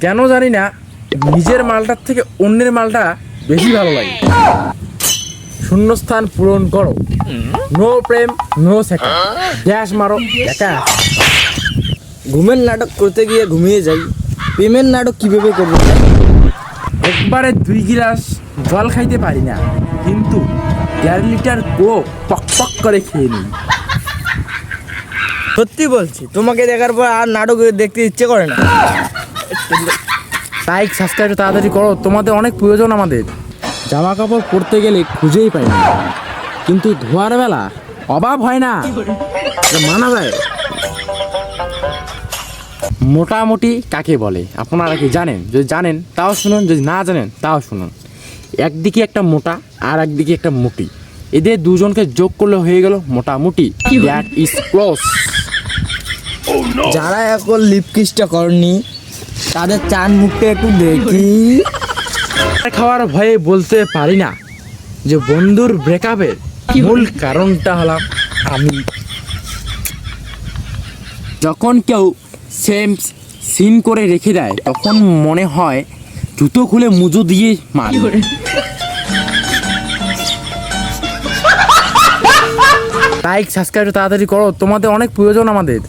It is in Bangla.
কেন জানি না নিজের মালটার থেকে অন্যের মালটা বেশি ভালো লাগে। শূন্যস্থান পূরণ করো। নো প্রেম নো সেকেন্ড, গ্যাস মারো একা। ঘুমের নাটক করতে গিয়ে ঘুমিয়ে যাই, প্রেমের নাটক কিভাবে করবো? একবারে 2 গিলাস জল খাইতে পারি না, কিন্তু 1.5 লিটার কোক পক পক করে খেয়ে নিই। সত্যি বলছি, তোমাকে দেখার পর আর নাটক দেখতে ইচ্ছে করে না। লাইক সাবস্ক্রাইব তাড়াতাড়ি করো, তোমাদের অনেক প্রয়োজন আমাদের। জামা কাপড় পরতে গেলে খুঁজেই পাই না, কিন্তু ধোয়ার বেলা অভাব হয় না, এটা মানা যায়। মোটামুটি কাকে বলে আপনারা কি জানেন? যদি জানেন তাও শুনুন, যদি না জানেন তাও শুনুন। একদিকে একটা মোটা আর একদিকে একটা মুটি, এদের দুজনকে যোগ করলে হয়ে গেল মোটামুটি। That is close. যারা এখন লিপ কিসটা করনি তাদের চান মুখটা একটু দেখি। খাওয়ার ভয়ে বলতে পারি না যে বন্ধুর ব্রেকআপের মূল কারণটা হলাম আমি। যখন কেউ সেম সিন করে রেখে দেয় তখন মনে হয় জুতো খুলে মুজো দিয়ে মার। লাইক সাবস্ক্রাইব তাড়াতাড়ি করো, তোমাদের অনেক প্রয়োজন আমাদের।